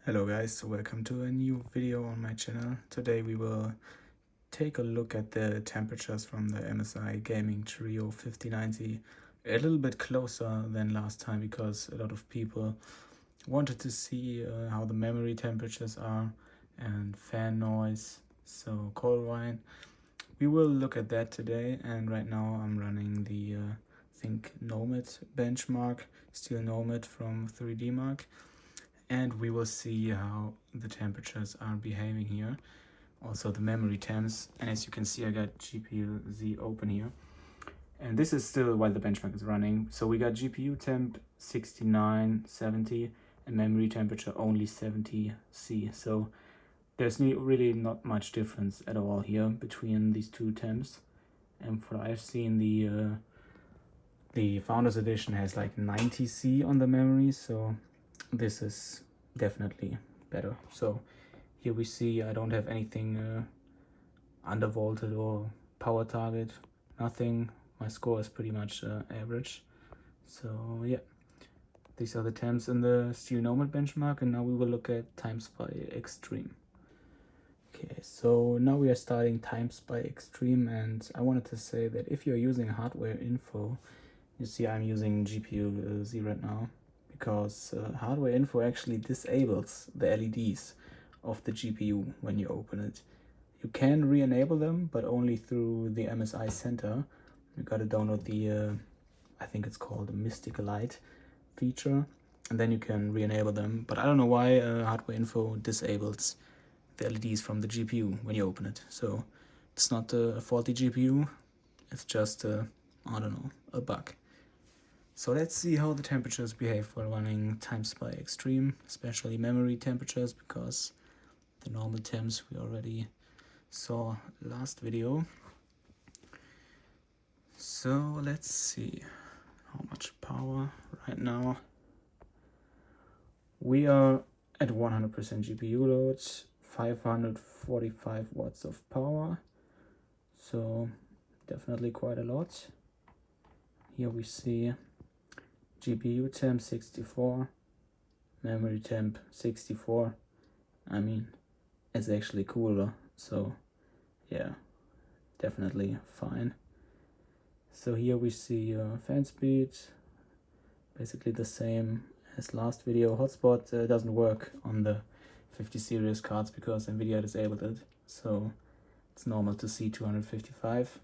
Hello guys, welcome to a new video on my channel. Today we will take a look at the temperatures from the MSI Gaming Trio 5090 a little bit closer than last time because a lot of people wanted to see how the memory temperatures are and fan noise, so Coil Whine. We will look at that today, and right now I'm running the I think Nomad benchmark, still Nomad from 3D Mark. And we will see how the temperatures are behaving here. Also the memory temps, and as you can see I got GPU Z open here. And this is still while the benchmark is running. So we got GPU temp 69, 70 and memory temperature only 70 C. So there's really not much difference at all here between these two temps. And for I've seen the Founders Edition has like 90 C on the memory, so this is definitely better. So here we see I don't have anything undervolted or power target, nothing. My score is pretty much average. So yeah, these are the temps in the Steel Nomad benchmark, and now we will look at Temps by Extreme. Okay, so now we are starting Temps by Extreme, and I wanted to say that if you're using hardware info, you see I'm using GPU Z right now, because hardware info actually disables the LEDs of the GPU when you open it. You can re-enable them, but only through the MSI Center. You gotta download the, I think it's called the Mystic Light feature, and then you can re-enable them. But I don't know why hardware info disables the LEDs from the GPU when you open it. So it's not a faulty GPU, it's just, I don't know, a bug. So let's see how the temperatures behave while running Temps by Extreme, especially memory temperatures, because the normal temps we already saw last video. So let's see how much power right now. We are at 100% GPU load, 545 watts of power, so definitely quite a lot. Here we see GPU temp 64, memory temp 64. I mean, it's actually cooler, so yeah, definitely fine. So here we see fan speed, basically the same as last video. Hotspot doesn't work on the 50 series cards because Nvidia disabled it, so it's normal to see 255.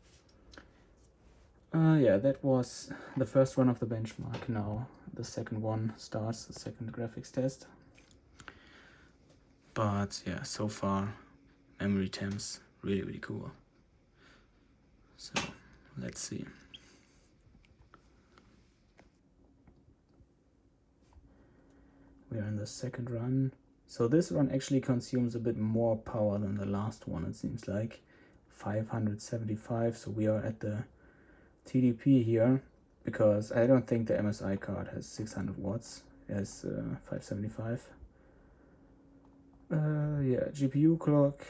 Yeah, that was the first run of the benchmark. Now the second one starts, the second graphics test. But yeah, so far memory temps really cool. So let's see. We are in the second run. So this run actually consumes a bit more power than the last one, it seems like. 575, so we are at the TDP here, because I don't think the MSI card has 600 watts, it has 575. Yeah, GPU clock,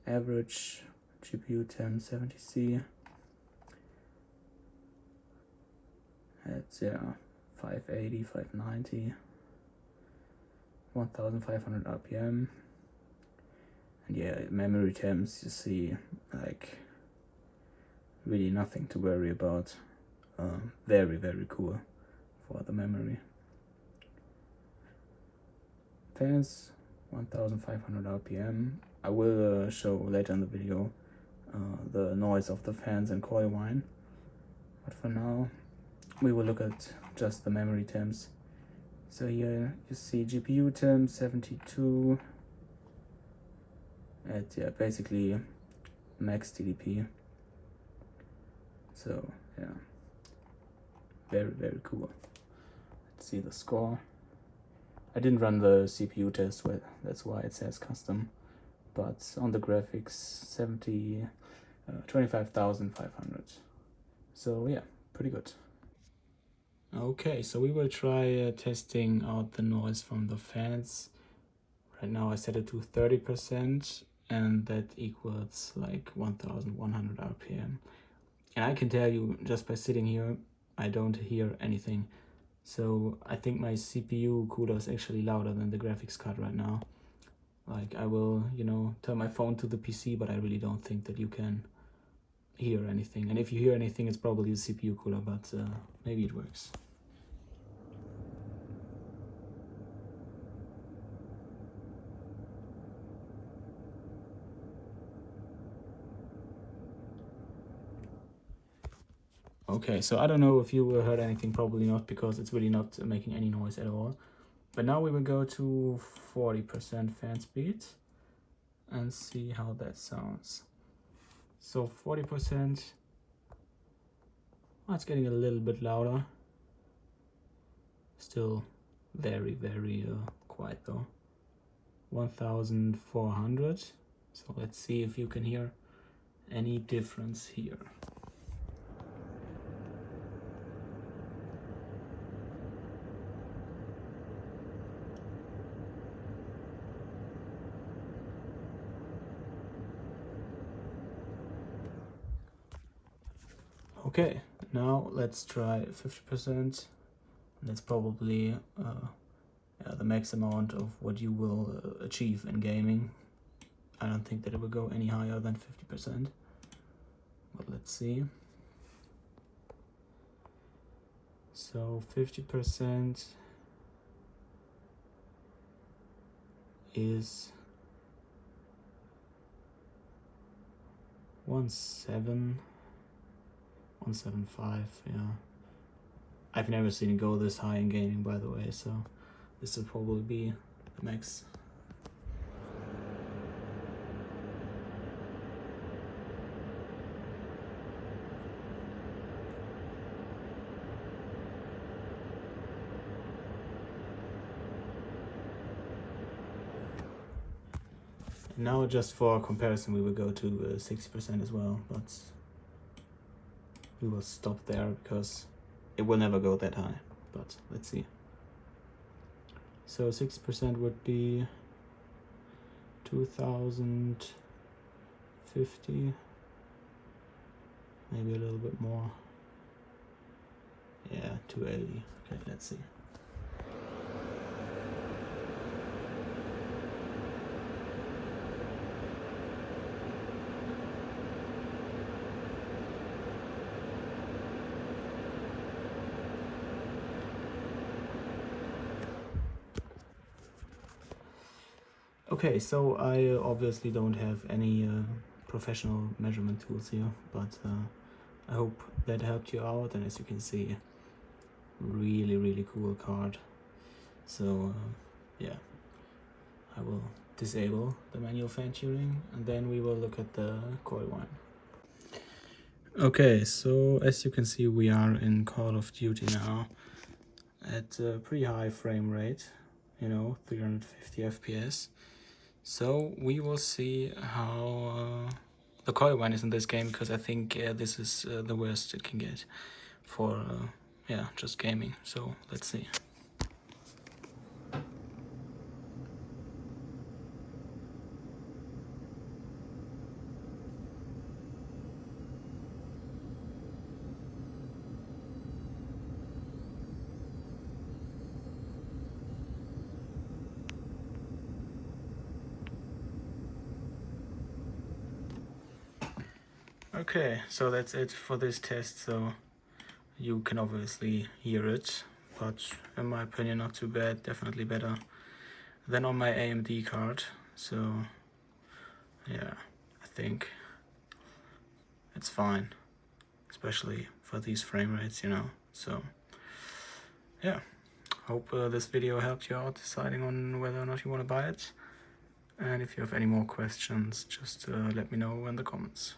average GPU temp 70C at 580, 590, 1500 RPM. And yeah, memory temps, you see, like, really nothing to worry about. Very cool for the memory. Fans 1500 RPM. I will show later in the video the noise of the fans and Coil Whine, but for now we will look at just the memory temps. So here you see GPU temp 72 at basically max TDP. So yeah, very cool. Let's see the score. I didn't run the CPU test, well, that's why it says custom, but on the graphics 25,500. So yeah, pretty good. Okay, so we will try testing out the noise from the fans. Right now I set it to 30%, and that equals like 1100 RPM. And I can tell you, just by sitting here, I don't hear anything. So I think my CPU cooler is actually louder than the graphics card right now. Like I will, you know, turn my phone to the PC, but I really don't think that you can hear anything. And if you hear anything, it's probably the CPU cooler, but maybe it works. Okay, so I don't know if you heard anything, probably not, because it's really not making any noise at all. But now we will go to 40% fan speed and see how that sounds. So 40%, it's getting a little bit louder. Still very, very quiet though. 1400. So let's see if you can hear any difference here. Okay, now let's try 50%. That's probably the max amount of what you will achieve in gaming. I don't think that it will go any higher than 50%, but let's see. So 50% is 175, yeah. I've never seen it go this high in gaming, by the way, so this will probably be the max. Now, just for comparison, we will go to 60% as well, but we will stop there because it will never go that high, but let's see. So 60% would be 2050, maybe a little bit more. Yeah, 280. Okay, let's see. Okay, so I obviously don't have any professional measurement tools here, but I hope that helped you out. And as you can see, really cool card. So yeah, I will disable the manual fan tuning, and then we will look at the Coil Whine. Okay, so as you can see, we are in Call of Duty now at a pretty high frame rate, you know, 350 FPS. So we will see how the Coil Whine is in this game, because I think this is the worst it can get for yeah, just gaming. So let's see. Okay, so that's it for this test. So you can obviously hear it, but in my opinion, not too bad. Definitely better than on my AMD card. So yeah, I think it's fine, especially for these frame rates, you know. So yeah, hope this video helped you out deciding on whether or not you want to buy it. And if you have any more questions, just let me know in the comments.